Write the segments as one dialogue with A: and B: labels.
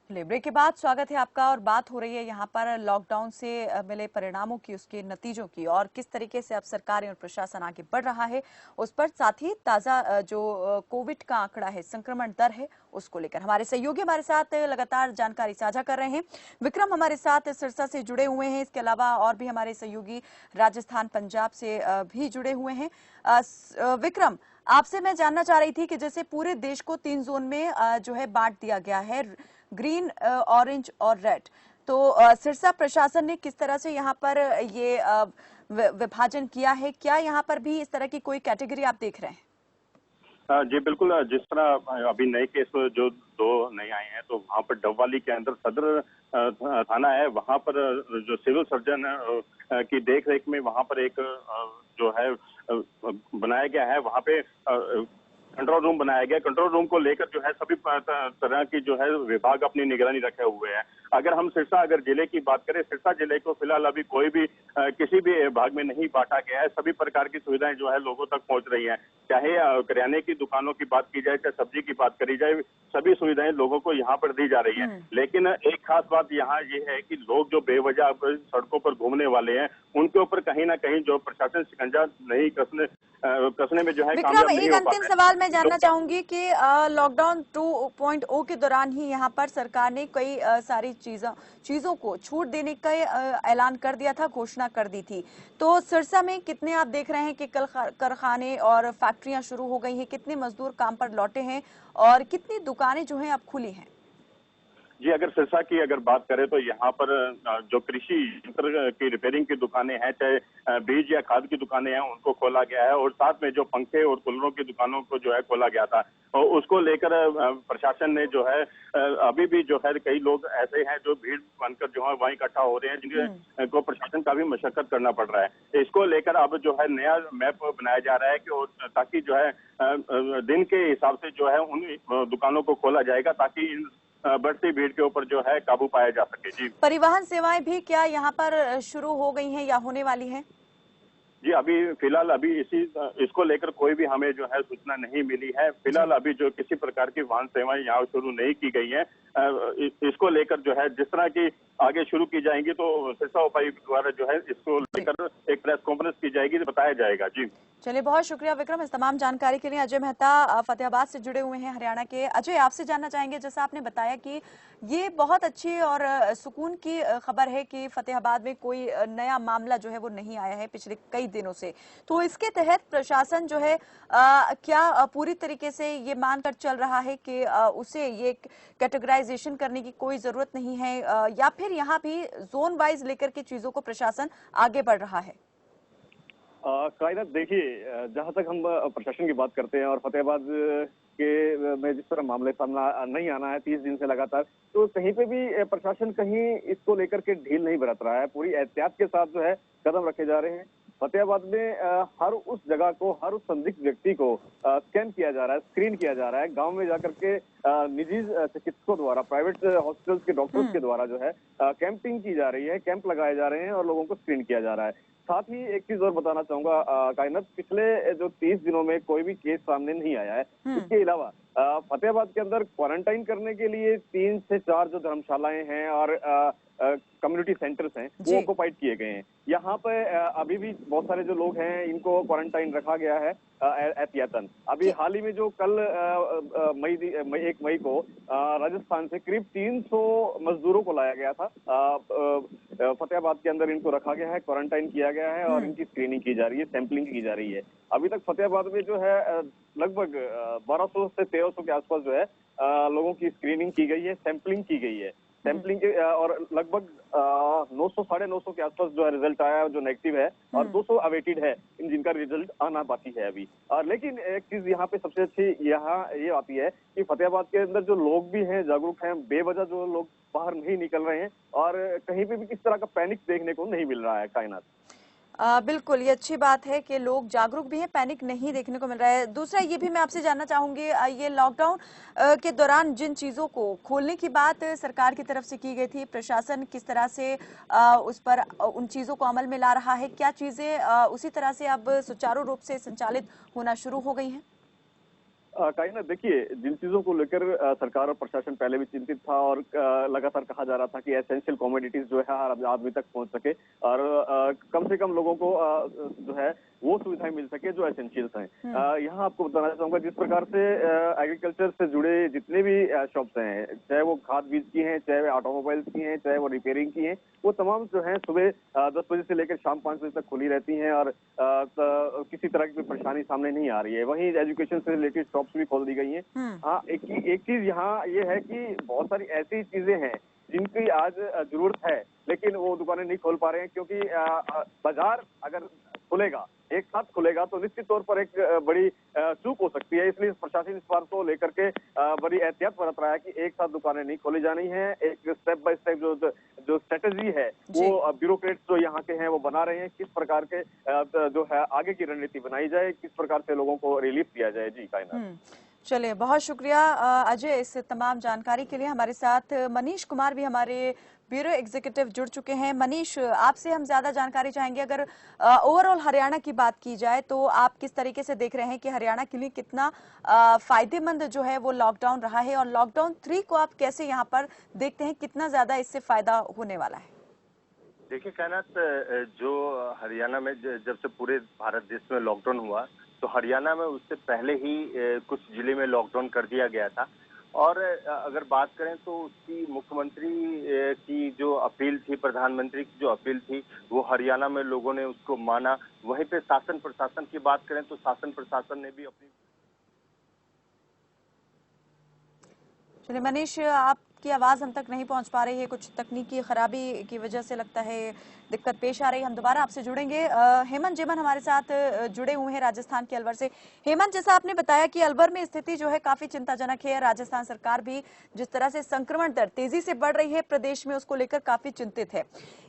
A: Break के बाद स्वागत है आपका। और बात हो रही है यहाँ पर लॉकडाउन से मिले परिणामों की, उसके नतीजों की, और किस तरीके से अब सरकार और प्रशासन आगे बढ़ रहा है उस पर। साथ ही ताजा जो कोविड का आंकड़ा है, संक्रमण दर है, उसको लेकर हमारे सहयोगी हमारे साथ लगातार जानकारी साझा कर रहे हैं। विक्रम हमारे साथ सिरसा से जुड़े हुए हैं, इसके अलावा और भी हमारे सहयोगी राजस्थान, पंजाब से भी जुड़े हुए हैं। विक्रम, आपसे मैं जानना चाह रही थी कि जैसे पूरे देश को 3 जोन में जो है बांट दिया गया है, ग्रीन, ऑरेंज और रेड। तो सिरसा प्रशासन ने किस तरह से यहाँ पर ये विभाजन किया है? क्या यहाँ पर भी इस तरह की कोई कैटेगरी आप देख रहे हैं?
B: जी बिल्कुल। जिस तरह अभी नए केस जो 2 नए आए हैं, तो वहाँ पर डबवाली के अंदर सदर थाना है, वहाँ पर जो सिविल सर्जन की देखरेख में वहाँ पर एक जो है बनाया गया है, वहाँ पे कंट्रोल रूम बनाया गया। कंट्रोल रूम को लेकर जो है सभी तरह की जो है विभाग अपनी निगरानी रखे हुए हैं। अगर हम सिरसा जिले की बात करें, सिरसा जिले को फिलहाल अभी कोई भी किसी भी भाग में नहीं बांटा गया है। सभी प्रकार की सुविधाएं जो है लोगों तक पहुंच रही हैं। चाहे किराने की दुकानों की बात की जाए, चाहे सब्जी की बात करी जाए, सभी सुविधाएं लोगों को यहाँ पर दी जा रही है। लेकिन एक खास बात यहाँ ये है कि लोग जो बेवजह सड़कों पर घूमने वाले हैं, उनके ऊपर कहीं ना कहीं जो प्रशासन शिकंजा नहीं कसने में जो है
A: विक्रम, एक अंतिम सवाल मैं जानना चाहूंगी कि लॉकडाउन 2.0 के दौरान ही यहाँ पर सरकार ने कई सारी चीजों को छूट देने का ऐलान कर दिया था, घोषणा कर दी थी। तो सिरसा में कितने आप देख रहे हैं कि कल कारखाने और फैक्ट्रियां शुरू हो गई हैं, कितने मजदूर काम पर लौटे हैं और कितनी दुकानें जो हैं अब खुली हैं?
B: जी, अगर सिरसा की बात करें तो यहाँ पर जो कृषि यंत्र की रिपेयरिंग की दुकानें हैं, चाहे बीज या खाद की दुकानें हैं, उनको खोला गया है। और साथ में जो पंखे और कूलरों की दुकानों को जो है खोला गया था, और उसको लेकर प्रशासन ने जो है अभी भी जो है कई लोग ऐसे हैं जो भीड़ बनकर जो है वहीं इकट्ठा हो रहे हैं, जिनको प्रशासन का भी मशक्कत करना पड़ रहा है। इसको लेकर अब जो है नया मैप बनाया जा रहा है कि ताकि जो है दिन के हिसाब से जो है उन दुकानों को खोला जाएगा, ताकि इन बढ़ती भीड़ के ऊपर जो है काबू पाया जा सके। जी,
A: परिवहन सेवाएं भी क्या यहाँ पर शुरू हो गई हैं या होने वाली हैं?
B: जी, अभी फिलहाल इसको लेकर कोई भी हमें जो है सूचना नहीं मिली है। फिलहाल अभी जो किसी प्रकार की वाहन सेवाएं यहाँ शुरू नहीं की गई हैं। इसको लेकर जो है जिस तरह की आगे शुरू की जाएंगी, तो सिरसा उपायुक्त द्वारा जो है इसको लेकर एक प्रेस कॉन्फ्रेंस की जाएगी, तो बताया जाएगा। जी,
A: चलिए, बहुत शुक्रिया विक्रम इस तमाम जानकारी के लिए। अजय मेहता फतेहाबाद से जुड़े हुए हैं, हरियाणा के। अजय, आपसे जानना चाहेंगे, जैसा आपने बताया कि ये बहुत अच्छी और सुकून की खबर है कि फतेहाबाद में कोई नया मामला जो है वो नहीं आया है पिछले कई दिनों से। तो इसके तहत प्रशासन जो है क्या पूरी तरीके से ये मानकर चल रहा है कि उसे ये कैटेगराइजेशन करने की कोई जरूरत नहीं है, या फिर यहाँ भी जोन वाइज लेकर के चीजों को प्रशासन आगे बढ़ रहा है?
C: कायनात, देखिए, जहां तक हम प्रशासन की बात करते हैं और फतेहाबाद के में जिस तरह मामले सामना नहीं आना है 30 दिन से लगातार, तो कहीं पे भी प्रशासन कहीं इसको लेकर के ढील नहीं बरत रहा है। पूरी एहतियात के साथ जो है कदम रखे जा रहे हैं। फतेहाबाद में हर उस जगह को, हर उस संदिग्ध व्यक्ति को स्कैन किया जा रहा है, स्क्रीन किया जा रहा है। गांव में जाकर के निजी चिकित्सकों द्वारा, प्राइवेट हॉस्पिटल्स के डॉक्टर्स के द्वारा जो है कैंपिंग की जा रही है, कैंप लगाए जा रहे हैं और लोगों को स्क्रीन किया जा रहा है। साथ ही एक चीज और बताना चाहूंगा कायनात, पिछले जो 30 दिनों में कोई भी केस सामने नहीं आया है। इसके अलावा फतेहाबाद के अंदर क्वारंटाइन करने के लिए 3 से 4 जो धर्मशालाएं हैं और कम्युनिटी सेंटर्स हैं, वो ऑक्युपाइड किए गए हैं। यहाँ पे अभी भी बहुत सारे जो लोग हैं इनको क्वारंटाइन रखा गया है एहतियातन। अभी हाल ही में जो कल 1 मई को राजस्थान से करीब 300 मजदूरों को लाया गया था, फतेहाबाद के अंदर इनको रखा गया है, क्वारंटाइन किया गया है और इनकी स्क्रीनिंग की जा रही है, सैंपलिंग की जा रही है। अभी तक फतेहाबाद में जो है लगभग 1200 से 1300 के आसपास जो है लोगों की स्क्रीनिंग की गई है, सैंपलिंग की गई है। सैंपलिंग के और लगभग 900 साढ़े 900 के आसपास जो है रिजल्ट आया जो नेगेटिव है, और 200 अवेटेड है, जिनका रिजल्ट आना बाकी है अभी। लेकिन एक चीज यहाँ पे सबसे अच्छी यहाँ ये आती है कि फतेहाबाद के अंदर जो लोग भी हैं जागरूक हैं, बेवजह जो लोग बाहर नहीं निकल रहे हैं और कहीं पे भी किस तरह का पैनिक देखने को नहीं मिल रहा है। कायनात,
A: बिल्कुल, ये अच्छी बात है कि लोग जागरूक भी हैं, पैनिक नहीं देखने को मिल रहा है। दूसरा ये भी मैं आपसे जानना चाहूँगी, ये लॉकडाउन के दौरान जिन चीज़ों को खोलने की बात सरकार की तरफ से की गई थी, प्रशासन किस तरह से उस पर उन चीज़ों को अमल में ला रहा है? क्या चीज़ें उसी तरह से अब सुचारू रूप से संचालित होना शुरू हो गई हैं?
C: कहीं ना देखिए, जिन चीजों को लेकर सरकार और प्रशासन पहले भी चिंतित था और लगातार कहा जा रहा था कि एसेंशियल कमोडिटीज जो है हर आदमी तक पहुंच सके और कम से कम लोगों को जो है वो सुविधाएं मिल सके जो एसेंशियल्स हैं। यहाँ आपको बताना चाहूंगा, जिस प्रकार से एग्रीकल्चर से जुड़े जितने भी शॉप्स हैं, चाहे वो खाद बीज की हैं, चाहे वो ऑटोमोबाइल्स की हैं, चाहे वो रिपेयरिंग की हैं, वो तमाम जो है सुबह 10 बजे से लेकर शाम 5 बजे तक खुली रहती हैं और किसी तरह की परेशानी सामने नहीं आ रही है। वहीं एजुकेशन से रिलेटेड शॉप्स भी खोल दी गई हैं। हाँ, एक चीज यहाँ ये है कि बहुत सारी ऐसी चीजें हैं जिनकी आज जरूरत है, लेकिन वो दुकानें नहीं खोल पा रहे हैं क्योंकि बाजार अगर खुलेगा, एक साथ खुलेगा तो निश्चित तौर पर एक बड़ी चूक हो सकती है। इसलिए प्रशासन इस बात को लेकर के बड़ी एहतियात बरत रहा है कि एक साथ दुकानें नहीं खोली जानी है। एक स्टेप बाय स्टेप जो स्ट्रेटेजी है वो ब्यूरोक्रेट्स जो यहाँ के हैं वो बना रहे हैं, किस प्रकार के जो है आगे की रणनीति बनाई जाए, किस प्रकार से लोगों को रिलीफ दिया जाए। जी कायनात।
A: चलिए, बहुत शुक्रिया अजय इस तमाम जानकारी के लिए। हमारे साथ मनीष कुमार भी हमारे ब्यूरो एग्जीक्यूटिव जुड़ चुके हैं। मनीष, आपसे हम ज्यादा जानकारी चाहेंगे। अगर ओवरऑल हरियाणा की बात की जाए तो आप किस तरीके से देख रहे हैं कि हरियाणा के लिए कितना फायदेमंद जो है वो लॉकडाउन रहा है, और लॉकडाउन 3 को आप कैसे यहाँ पर देखते हैं, कितना ज्यादा इससे फायदा होने वाला है?
D: देखिए कायनात, जो हरियाणा में जब से पूरे भारत देश में लॉकडाउन हुआ तो हरियाणा में उससे पहले ही कुछ जिले में लॉकडाउन कर दिया गया था। और अगर बात करें तो उसकी मुख्यमंत्री की जो अपील थी, प्रधानमंत्री की जो अपील थी, वो हरियाणा में लोगों ने उसको माना। वहीं पे शासन प्रशासन की बात करें तो शासन प्रशासन ने भी अपनी।
A: चलिए मनीष, आपकी आवाज हम तक नहीं पहुंच पा रही है, कुछ तकनीकी खराबी की वजह से लगता है दिक्कत पेश आ रही है। हम दोबारा आपसे जुड़ेंगे। हेमंत जेमन हमारे साथ जुड़े हुए हैं राजस्थान के अलवर से। हेमंत, जैसा आपने बताया कि अलवर में स्थिति जो है काफी चिंताजनक है, राजस्थान सरकार भी जिस तरह से संक्रमण दर तेजी से बढ़ रही है प्रदेश में उसको लेकर काफी चिंतित है।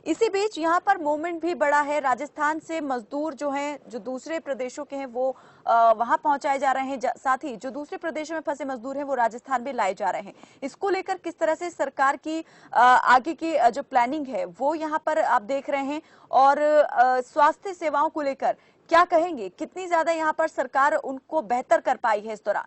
A: इसी बीच यहाँ पर मूवमेंट भी बड़ा है, राजस्थान से मजदूर जो हैं, जो दूसरे प्रदेशों के हैं वो वहां पहुंचाए जा रहे हैं, साथ ही जो दूसरे प्रदेशों में फंसे मजदूर हैं वो राजस्थान भी लाए जा रहे हैं। इसको लेकर किस तरह से सरकार की आगे की जो प्लानिंग है वो यहाँ पर आप देख रहे हैं, और स्वास्थ्य सेवाओं को लेकर क्या कहेंगे, कितनी ज्यादा यहाँ पर सरकार उनको बेहतर कर पाई है इस दौरान?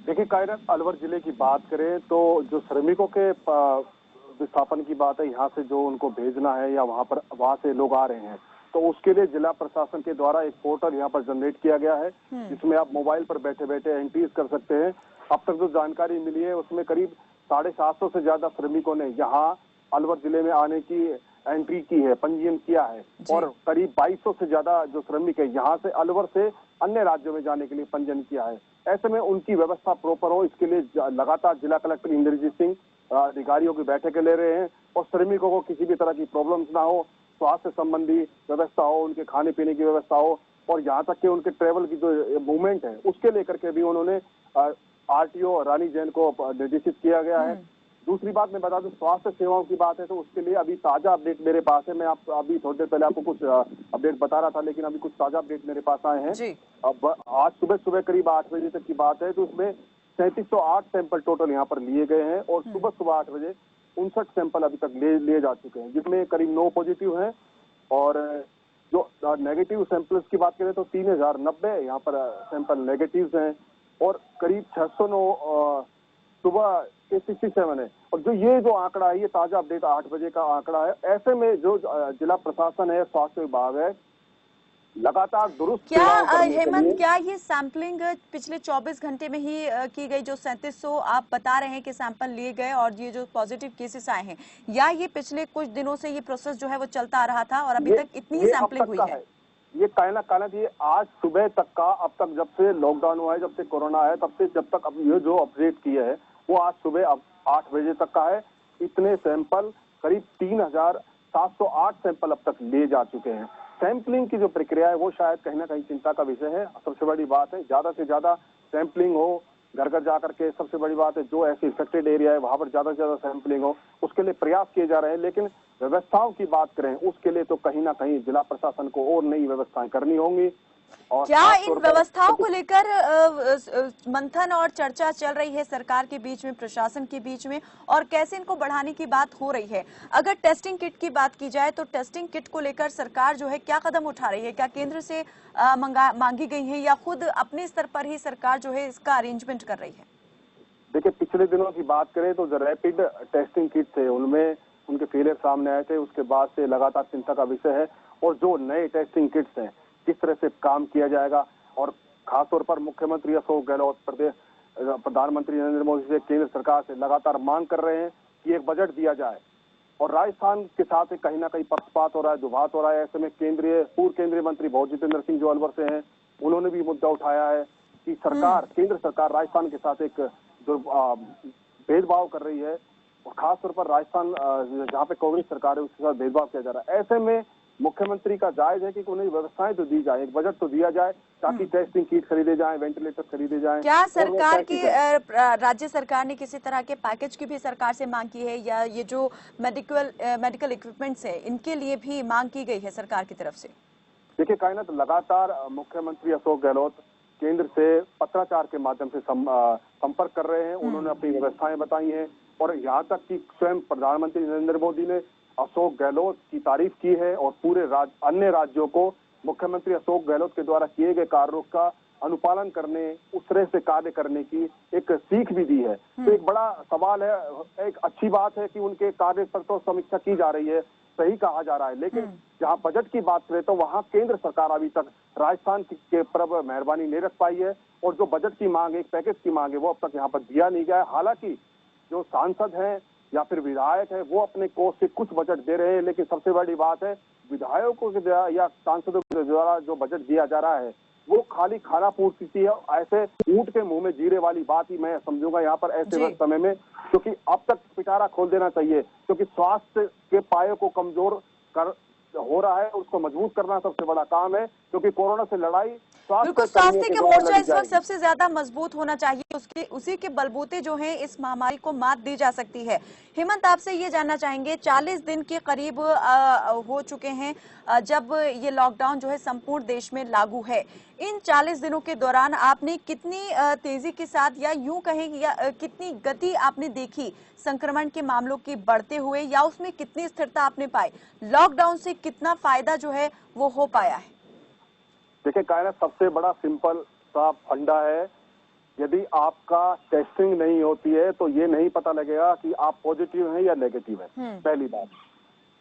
E: देखिए कायनात, अलवर जिले की बात करें तो जो श्रमिकों के विस्थापन की बात है, यहाँ से जो उनको भेजना है या वहां से लोग आ रहे हैं, तो उसके लिए जिला प्रशासन के द्वारा एक पोर्टल यहाँ पर जनरेट किया गया है, जिसमें आप मोबाइल पर बैठे बैठे एंट्रीज कर सकते हैं। अब तक जो जानकारी मिली है उसमें करीब 750 से ज्यादा श्रमिकों ने यहाँ अलवर जिले में आने की एंट्री की है, पंजीयन किया है, और करीब 2200 से ज्यादा जो श्रमिक है यहाँ से अलवर से अन्य राज्यों में जाने के लिए पंजीयन किया है। ऐसे में उनकी व्यवस्था प्रॉपर हो, इसके लिए लगातार जिला कलेक्टर इंद्रजीत सिंह अधिकारियों की बैठकें ले रहे हैं, और श्रमिकों को किसी भी तरह की प्रॉब्लम्स ना हो, स्वास्थ्य संबंधी व्यवस्था हो, उनके खाने पीने की व्यवस्था हो, और यहाँ तक कि उनके ट्रेवल की जो मूवमेंट है उसके लेकर के भी उन्होंने आरटीओ रानी जैन को निर्देशित किया गया है। दूसरी बात मैं बता दूं, स्वास्थ्य सेवाओं की बात है तो उसके लिए अभी ताजा अपडेट मेरे पास है। मैं आप अभी थोड़ी देर पहले आपको कुछ अपडेट बता रहा था, लेकिन अभी कुछ ताजा अपडेट मेरे पास आए हैं। अब आज सुबह करीब 8 बजे तक की बात है, तो उसमें 3708 सैंपल टोटल यहाँ पर लिए गए हैं, और सुबह 8 बजे 59 सैंपल अभी तक लिए जा चुके हैं, जिसमें करीब 9 पॉजिटिव हैं, और जो नेगेटिव सैंपल्स की बात करें तो 3090 यहाँ पर सैंपल नेगेटिव हैं, और करीब 609 सुबह 67 है। और जो ये जो आंकड़ा है, ये ताजा अपडेट 8 बजे का आंकड़ा है। ऐसे में जो जिला प्रशासन है, स्वास्थ्य विभाग है, लगातार दुरुस्त
A: क्या हेमंत, क्या ये सैंपलिंग पिछले 24 घंटे में ही की गई, जो 3700 आप बता रहे हैं कि सैंपल लिए गए और ये जो पॉजिटिव केसेस आए हैं, या ये पिछले कुछ दिनों से ये प्रोसेस जो है वो चलता आ रहा था और अभी तक इतनी ही सैंपलिंग हुई है?
E: ये कायनात ये आज सुबह तक का, अब तक जब से लॉकडाउन हुआ है, जब से कोरोना है, तब से जब तक अब ये जो अपडेट किया है वो आज सुबह अब 8 बजे तक का है। इतने सैंपल करीब 3708 सैंपल अब तक लिए जा चुके हैं। सैंपलिंग की जो प्रक्रिया है वो शायद कहीं ना कहीं चिंता का विषय है। सबसे बड़ी बात है ज्यादा से ज्यादा सैंपलिंग हो, घर घर जाकर के। सबसे बड़ी बात है जो ऐसे इन्फेक्टेड एरिया है वहां पर ज्यादा से ज्यादा सैंपलिंग हो, उसके लिए प्रयास किए जा रहे हैं। लेकिन व्यवस्थाओं की बात करें उसके लिए तो कहीं ना कहीं जिला प्रशासन को और नई व्यवस्थाएं करनी होंगी। और
A: क्या
E: खास
A: इन
E: तौर पर
A: व्यवस्थाओं को लेकर मंथन और चर्चा चल रही है सरकार के बीच में, प्रशासन के बीच में, और कैसे इनको बढ़ाने की बात हो रही है? अगर टेस्टिंग किट की बात की जाए तो टेस्टिंग किट को लेकर सरकार जो है क्या कदम उठा रही है? क्या केंद्र से मांगी गई है या खुद अपने स्तर पर ही सरकार जो है इसका अरेंजमेंट कर रही है?
E: देखिए, पिछले दिनों की बात करें तो जो रैपिड टेस्टिंग किट थे उनमें उनके फेलियर सामने आए थे, उसके बाद से लगातार चिंता का विषय है। और जो नए टेस्टिंग किट्स हैं किस तरह से काम किया जाएगा, और खासतौर पर मुख्यमंत्री अशोक गहलोत प्रधानमंत्री नरेंद्र मोदी से केंद्र सरकार से लगातार मांग कर रहे हैं कि एक बजट दिया जाए। और राजस्थान के साथ कहीं ना कहीं पक्षपात हो रहा है, दुभात हो रहा है। ऐसे में पूर्व केंद्रीय मंत्री भौर जितेंद्र सिंह जो अलवर से हैं, उन्होंने भी मुद्दा उठाया है कि केंद्र सरकार राजस्थान के साथ एक जो भेदभाव कर रही है, और खासतौर पर राजस्थान जहाँ पे कांग्रेस सरकार है उसके साथ भेदभाव किया जा रहा है। ऐसे में मुख्यमंत्री का जायज है कि उन्हें व्यवस्थाएं तो दी जाए, एक बजट तो दिया जाए ताकि टेस्टिंग किट खरीदे जाएं, वेंटिलेटर खरीदे जाएं।
A: क्या सरकार की राज्य सरकार ने किसी तरह के पैकेज की भी सरकार से मांग की है, या ये जो मेडिकल इक्विपमेंट्स है इनके लिए भी मांग की गई है सरकार की तरफ से?
E: देखिए कायनात, लगातार मुख्यमंत्री अशोक गहलोत केंद्र से पत्राचार के माध्यम से संपर्क कर रहे हैं। उन्होंने अपनी व्यवस्थाएं बताई हैं, और यहाँ तक कि स्वयं प्रधानमंत्री नरेंद्र मोदी ने अशोक गहलोत की तारीफ की है, और पूरे अन्य राज्यों को मुख्यमंत्री अशोक गहलोत के द्वारा किए गए कार्यों का अनुपालन करने, उस तरह से कार्य करने की एक सीख भी दी है। तो एक बड़ा सवाल है, एक अच्छी बात है कि उनके कार्य पर तो समीक्षा की जा रही है, सही कहा जा रहा है, लेकिन जहां बजट की बात करें तो वहां केंद्र सरकार अभी तक राजस्थान के पर मेहरबानी नहीं रख पाई है, और जो बजट की मांग है, एक पैकेज की मांग है, वो अब तक यहाँ पर दिया नहीं गया है। हालांकि जो सांसद हैं या फिर विधायक है वो अपने कोष से कुछ बजट दे रहे हैं, लेकिन सबसे बड़ी बात है विधायकों के द्वारा या सांसदों के द्वारा जो बजट दिया जा रहा है वो खाली खाना पूर्ति की है। ऐसे ऊंट के मुंह में जीरे वाली बात ही मैं समझूंगा यहाँ पर ऐसे समय में, क्योंकि अब तक पिटारा खोल देना चाहिए, क्योंकि स्वास्थ्य के पाये को कमजोर कर हो रहा है, उसको मजबूत करना सबसे बड़ा काम है, क्योंकि कोरोना से लड़ाई
A: बिल्कुल स्वास्थ्य के मोर्चा इस वक्त सबसे ज्यादा मजबूत होना चाहिए, उसी के बलबूते जो है इस महामारी को मात दी जा सकती है। हेमंत, आपसे ये जानना चाहेंगे, 40 दिन के करीब हो चुके हैं जब ये लॉकडाउन जो है संपूर्ण देश में लागू है। इन 40 दिनों के दौरान आपने कितनी तेजी के साथ, या यूं कहें या कितनी गति आपने देखी संक्रमण के मामलों की बढ़ते हुए, या उसमें कितनी स्थिरता आपने पाई? लॉकडाउन से कितना फायदा जो है वो हो पाया है?
E: देखिए कायनात, सबसे बड़ा सिंपल सा फंडा है, यदि आपका टेस्टिंग नहीं होती है तो ये नहीं पता लगेगा कि आप पॉजिटिव हैं या नेगेटिव हैं। पहली बात,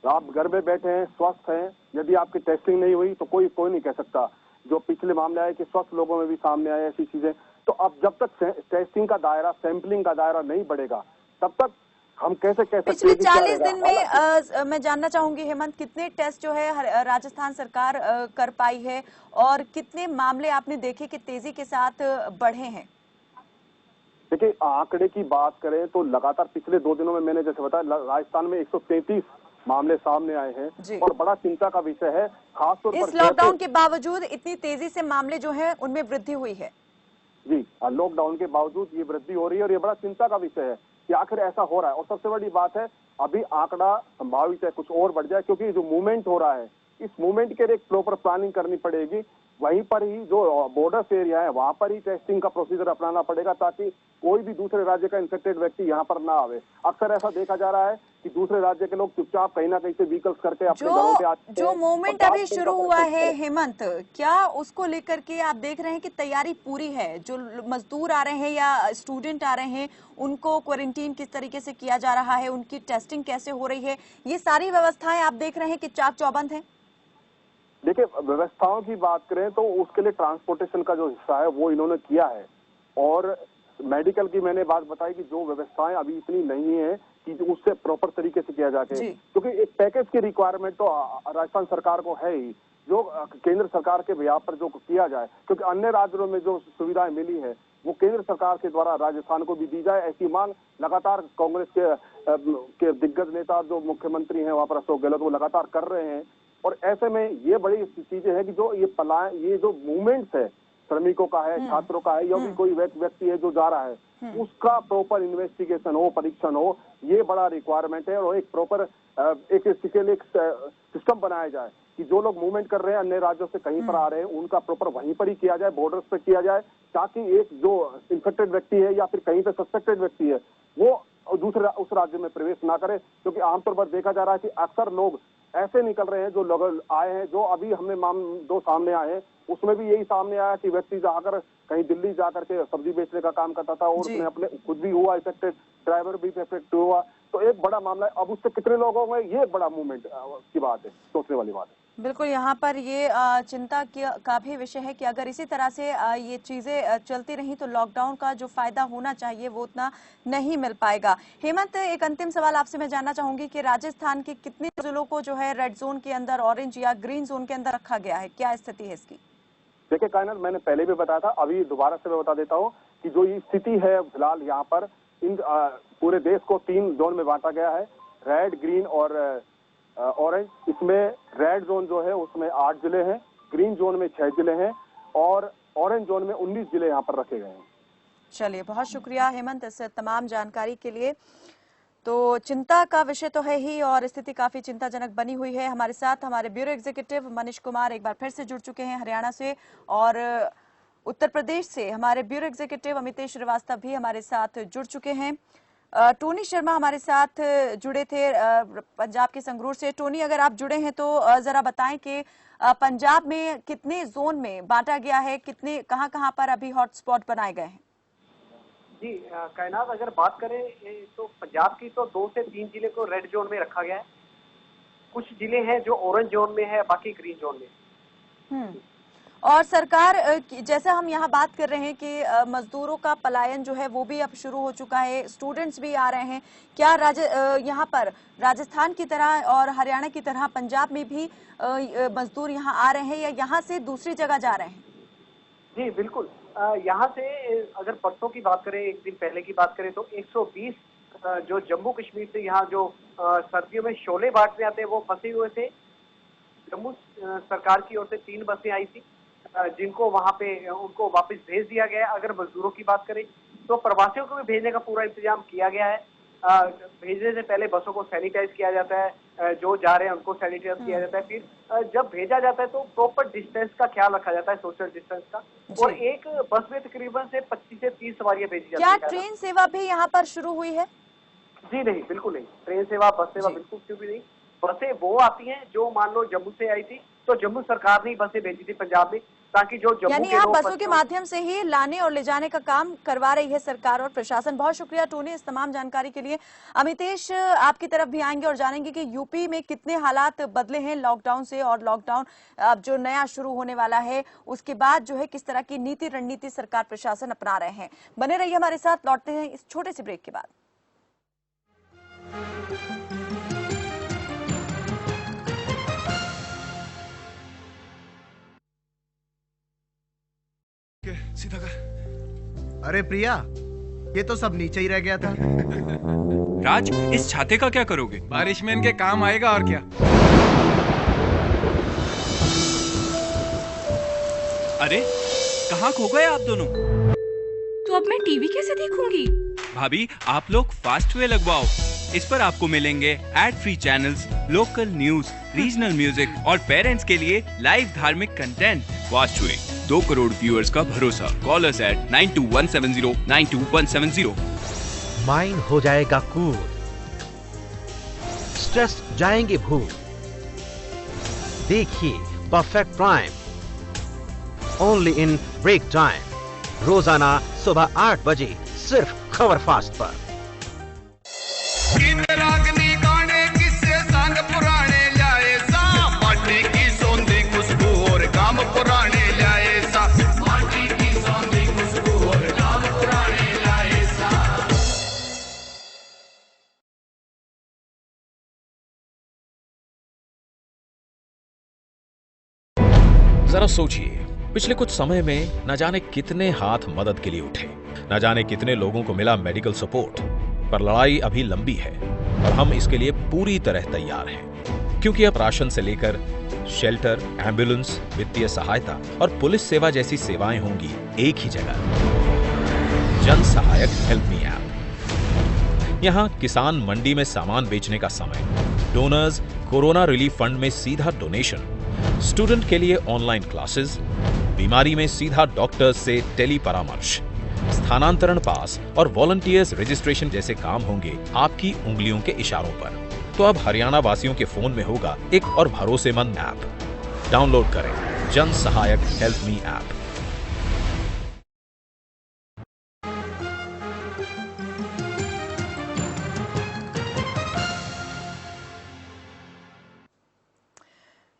E: आप घर में बैठे हैं, स्वस्थ हैं, यदि आपकी टेस्टिंग नहीं हुई तो कोई नहीं कह सकता। जो पिछले मामले आए कि स्वस्थ लोगों में भी सामने आए ऐसी चीजें, तो अब जब तक टेस्टिंग का दायरा, सैंपलिंग का दायरा नहीं बढ़ेगा तब तक हम कैसे कह सकते हैं?
A: पिछले 40 दिन में मैं जानना चाहूंगी हेमंत, कितने टेस्ट जो है राजस्थान सरकार कर पाई है, और कितने मामले आपने देखे कि तेजी के साथ बढ़े हैं?
E: देखिए, आंकड़े की बात करें तो लगातार पिछले 2 दिनों में मैंने जैसे बताया राजस्थान में 133 मामले सामने आए हैं, और बड़ा चिंता का विषय है, खासतौर पर
A: इस लॉकडाउन के बावजूद इतनी तेजी से मामले जो है उनमें वृद्धि हुई है।
E: जी, लॉकडाउन के बावजूद ये वृद्धि हो रही है, और ये बड़ा चिंता का विषय है कि आखिर ऐसा हो रहा है। और सबसे बड़ी बात है, अभी आंकड़ा संभावित है कुछ और बढ़ जाए, क्योंकि जो मूवमेंट हो रहा है इस मूवमेंट के लिए एक प्रॉपर प्लानिंग करनी पड़ेगी। वहीं पर ही जो बॉर्डर्स एरिया है वहां पर ही टेस्टिंग का प्रोसीजर अपनाना पड़ेगा, ताकि कोई भी दूसरे राज्य का इन्फेक्टेड व्यक्ति यहाँ पर ना आवे। अक्सर ऐसा देखा जा रहा है कि दूसरे राज्य के लोग चुपचाप कहीं ना कहीं से व्हीकल्स करके अपने घरों पे आते हैं।
A: जो मूवमेंट अभी शुरू हुआ है हेमंत, क्या उसको लेकर के आप देख रहे हैं कि तैयारी पूरी है? जो मजदूर आ रहे हैं या स्टूडेंट आ रहे हैं, उनको क्वारंटीन किस तरीके से किया जा रहा है, उनकी टेस्टिंग कैसे हो रही है, ये सारी व्यवस्थाएं आप देख रहे हैं कि चाक चौबंद है?
E: देखिए, व्यवस्थाओं की बात करें तो उसके लिए ट्रांसपोर्टेशन का जो हिस्सा है वो इन्होंने किया है, और मेडिकल की मैंने बात बताई कि जो व्यवस्थाएं अभी इतनी नहीं है कि उससे प्रॉपर तरीके से किया जाके, क्योंकि एक पैकेज की रिक्वायरमेंट तो राजस्थान सरकार को है ही, जो केंद्र सरकार के बिहाफ पर जो किया जाए, क्योंकि अन्य राज्यों में जो सुविधाएं मिली है वो केंद्र सरकार के द्वारा राजस्थान को भी दी जाए, ऐसी मांग लगातार कांग्रेस के दिग्गज नेता जो मुख्यमंत्री हैं वहां पर अशोक गहलोत वो लगातार कर रहे हैं। और ऐसे में ये बड़ी चीजें हैं कि जो ये जो मूवमेंट्स है श्रमिकों का है, छात्रों का है, या भी कोई व्यक्ति है जो जा रहा है, उसका प्रॉपर इन्वेस्टिगेशन हो, परीक्षण हो, ये बड़ा रिक्वायरमेंट है। और एक प्रॉपर एक इसके लिए सिस्टम बनाया जाए कि जो लोग मूवमेंट कर रहे हैं अन्य राज्यों से कहीं पर आ रहे हैं, उनका प्रॉपर वहीं पर ही किया जाए, बॉर्डर्स पे किया जाए, ताकि एक जो इन्फेक्टेड व्यक्ति है या फिर कहीं पे सस्पेक्टेड व्यक्ति है वो दूसरे उस राज्य में प्रवेश ना करे। क्योंकि आमतौर पर देखा जा रहा है कि अक्सर लोग ऐसे निकल रहे हैं जो लोग आए हैं, जो अभी हमने दो सामने आए हैं, उसमें भी यही सामने आया कि व्यक्ति जाकर कहीं दिल्ली जाकर के सब्जी बेचने का काम करता था और उसने अपने खुद भी हुआ इफेक्टेड, ड्राइवर भी इफेक्ट हुआ। तो एक बड़ा मामला है। अब उससे कितने लोग होंगे, ये एक बड़ा मूवमेंट की बात है, सोचने वाली बात है।
A: बिल्कुल, यहाँ पर ये चिंता का भी विषय है कि अगर इसी तरह से ये चीजें चलती रही तो लॉकडाउन का जो फायदा होना चाहिए वो उतना नहीं मिल पाएगा। हेमंत, एक अंतिम सवाल आपसे मैं जानना चाहूंगी कि राजस्थान के कितने जिलों को जो है रेड जोन के अंदर, ऑरेंज या ग्रीन जोन के अंदर रखा गया है, क्या स्थिति है इसकी?
E: देखिए कायनात, मैंने पहले भी बताया था, अभी दोबारा से मैं बता देता हूँ कि जो ये स्थिति है फिलहाल यहाँ पर इन पूरे देश को 3 जोन में बांटा गया है, रेड, ग्रीन और ऑरेंज। इसमें रेड जोन जो है उसमें 8 जिले हैं, ग्रीन जोन में 6 जिले हैं और ऑरेंज जोन में 19 जिले यहाँ पर रखे गए हैं।
A: चलिए, बहुत शुक्रिया हेमंत इस तमाम जानकारी के लिए। तो चिंता का विषय तो है ही और स्थिति काफी चिंताजनक बनी हुई है। हमारे साथ हमारे ब्यूरो एग्जीक्यूटिव मनीष कुमार एक बार फिर से जुड़ चुके हैं हरियाणा से, और उत्तर प्रदेश से हमारे ब्यूरो एग्जीक्यूटिव अमितेश श्रीवास्तव भी हमारे साथ जुड़ चुके हैं। टोनी शर्मा हमारे साथ जुड़े थे पंजाब के संगरूर से। टोनी, अगर आप जुड़े हैं तो जरा बताएं कि पंजाब में कितने जोन में बांटा गया है, कितने कहां पर अभी हॉटस्पॉट बनाए गए हैं?
F: जी कायनात, अगर बात करें तो पंजाब की तो 2 से 3 जिले को रेड जोन में रखा गया है। कुछ जिले हैं जो ऑरेंज जोन में है, बाकी ग्रीन जोन में।
A: और सरकार, जैसे हम यहाँ बात कर रहे हैं कि मजदूरों का पलायन जो है वो भी अब शुरू हो चुका है, स्टूडेंट्स भी आ रहे हैं, क्या यहाँ पर राजस्थान की तरह और हरियाणा की तरह पंजाब में भी मजदूर यहाँ आ रहे हैं या यहाँ से दूसरी जगह जा रहे हैं?
F: जी बिल्कुल, यहाँ से अगर परसों की बात करें, एक दिन पहले की बात करें तो 120 जो जम्मू कश्मीर से यहाँ जो सर्दियों में शोले बांटने आते हैं वो फंसे हुए थे। जम्मू सरकार की ओर से 3 बसें आई थी जिनको वहां पे उनको वापस भेज दिया गया है। अगर मजदूरों की बात करें तो प्रवासियों को भी भेजने का पूरा इंतजाम किया गया है। भेजने से पहले बसों को सैनिटाइज किया जाता है, जो जा रहे हैं उनको सैनिटाइज किया जाता है, फिर जब भेजा जाता है तो प्रॉपर डिस्टेंस का ख्याल रखा जाता है, सोशल डिस्टेंस का। और एक बस में तकरीबन से 25 से 30 सवारियां भेजी जाती है।
A: क्या ट्रेन सेवा भी यहाँ पर शुरू हुई है?
F: जी नहीं, बिल्कुल नहीं। ट्रेन सेवा, बस सेवा बिल्कुल क्यों भी नहीं। बसें वो आती हैं जो मान लो जम्मू से आई थी, तो जम्मू सरकार ने बसें भेजी थी पंजाब में, ताकि जो जम्मू
A: यानी यहाँ बसों के माध्यम से ही लाने और ले जाने का काम करवा रही है सरकार और प्रशासन। बहुत शुक्रिया टोनी इस तमाम जानकारी के लिए। अमितेश, आपकी तरफ भी आएंगे और जानेंगे कि यूपी में कितने हालात बदले हैं लॉकडाउन से, और लॉकडाउन अब जो नया शुरू होने वाला है उसके बाद जो है किस तरह की नीति रणनीति सरकार प्रशासन अपना रहे हैं। बने रहिए हमारे साथ, लौटते हैं इस छोटे से ब्रेक के बाद।
G: सीधा कर। अरे प्रिया, ये तो सब नीचे ही रह गया था।
H: राज, इस छाते का क्या करोगे?
G: बारिश में इनके काम आएगा और क्या।
H: अरे कहाँ खो गए आप दोनों?
I: तो अब मैं टीवी कैसे देखूंगी?
H: भाभी, आप लोग फास्टवे लगवाओ। इस पर आपको मिलेंगे ad free channels, local news, regional music और पेरेंट्स के लिए लाइव धार्मिक कंटेंट। फास्टवे, 2 करोड़ व्यूअर्स का भरोसा। Callers eight 9217092170।
J: माइंड हो जाएगा कूल, स्ट्रेस जाएंगे भूल। देखिए perfect prime only in break time, रोजाना सुबह 8 बजे सिर्फ खबर फास्ट पर।
K: रागनी गाने किस्से संग पुराने लाए सा, माटी की सौंधी खुशबू और काम पुराने लाए सा, माटी की सौंधी खुशबू और काम पुराने लाए सा।
L: जरा सोचिए, पिछले कुछ समय में न जाने कितने हाथ मदद के लिए उठे, न जाने कितने लोगों को मिला मेडिकल सपोर्ट, पर लड़ाई अभी लंबी है और हम इसके लिए पूरी तरह तैयार हैं। क्योंकि अब राशन से लेकर शेल्टर, एम्बुलेंस, वित्तीय सहायता और पुलिस सेवा जैसी सेवाएं होंगी एक ही जगह। जन सहायक हेल्प मी ऐप। यहां किसान मंडी में सामान बेचने का समय, डोनर्स कोरोना रिलीफ फंड में सीधा डोनेशन, स्टूडेंट के लिए ऑनलाइन क्लासेस, बीमारी में सीधा डॉक्टर्स से टेली परामर्श, स्थानांतरण पास और वॉलंटियर्स रजिस्ट्रेशन जैसे काम होंगे आपकी उंगलियों के इशारों पर। तो अब हरियाणा वासियों के फोन में होगा एक और भरोसेमंद ऐप। डाउनलोड करें जन सहायक हेल्प मी ऐप।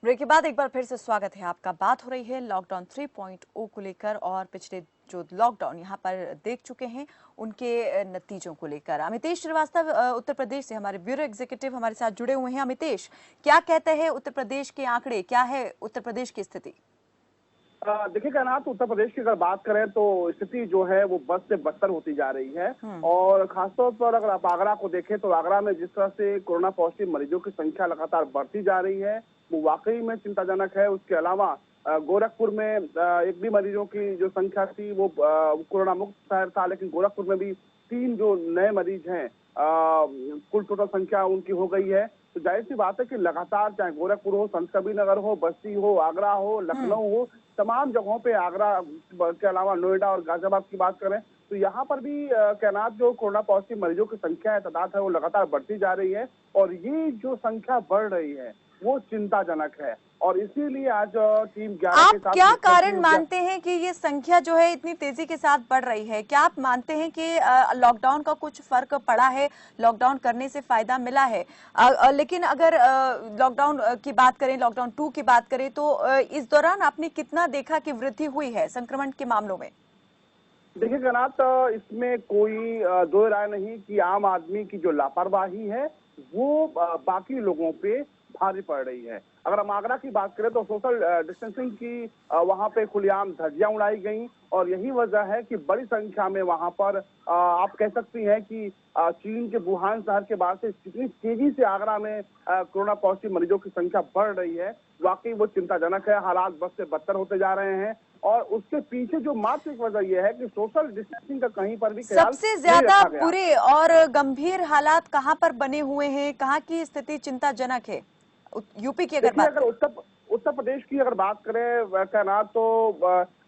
A: ब्रेक के बाद एक बार फिर से स्वागत है आपका। बात हो रही है लॉकडाउन 3.0 को लेकर और पिछले जो लॉकडाउन यहाँ पर देख चुके हैं उनके नतीजों को लेकर। अमितेश श्रीवास्तव उत्तर प्रदेश से हमारे ब्यूरो एग्जीक्यूटिव हमारे साथ जुड़े हुए हैं। अमितेश, क्या कहते हैं उत्तर प्रदेश के आंकड़े, क्या है उत्तर प्रदेश की स्थिति?
E: देखिए कहना तो उत्तर प्रदेश की अगर बात करें तो स्थिति जो है वो बद से बदतर होती जा रही है। और खासतौर पर अगर आप आगरा को देखें तो आगरा में जिस तरह से कोरोना पॉजिटिव मरीजों की संख्या लगातार बढ़ती जा रही है वो वाकई में चिंताजनक है। उसके अलावा गोरखपुर में एक भी मरीजों की जो संख्या थी वो कोरोना मुक्त शहर था, लेकिन गोरखपुर में भी 3 जो नए मरीज हैं कुल टोटल संख्या उनकी हो गई है। तो जाहिर सी बात है कि लगातार चाहे गोरखपुर हो, संत कबीरनगर हो, बस्ती हो, आगरा हो, लखनऊ हो, तमाम जगहों पे, आगरा के अलावा नोएडा और गाजियाबाद की बात करें तो यहाँ पर भी कैनात जो कोरोना पॉजिटिव मरीजों की संख्या है, तादाद है, वो लगातार बढ़ती जा रही है। और ये जो संख्या बढ़ रही है वो चिंताजनक है और इसीलिए आज टीम 11 के साथ
A: क्या कारण मानते हैं कि ये संख्या जो है इतनी तेजी के साथ बढ़ रही है? क्या आप मानते हैं कि लॉकडाउन का कुछ फर्क पड़ा है, लॉकडाउन करने से फायदा मिला है? लेकिन अगर लॉकडाउन की बात करें, लॉकडाउन 2 की बात करें तो इस दौरान आपने कितना देखा कि वृद्धि हुई है संक्रमण के मामलों में?
E: देखिए कनात, इसमें कोई दो राय नहीं कि आम आदमी की जो लापरवाही है वो बाकी लोगों पे भारी पड़ रही है। अगर हम आगरा की बात करें तो सोशल डिस्टेंसिंग की वहां पे खुलेआम धज्जियां उड़ाई गई और यही वजह है कि बड़ी संख्या में वहां पर आप कह सकती हैं कि चीन के वुहान शहर के बाद से कितनी तेजी से आगरा में कोरोना पॉजिटिव मरीजों की संख्या बढ़ रही है, वाकई वो चिंताजनक है। हालात बद से बदतर होते जा रहे हैं और उसके पीछे जो मात्र एक वजह यह है कि सोशल डिस्टेंसिंग का कहीं पर भी
A: सबसे ज्यादा बुरे और गंभीर हालात कहां पर बने हुए हैं, कहां की स्थिति चिंताजनक है? यूपी की अगर बात करें,
E: उत्तर प्रदेश की अगर बात करें कहना तो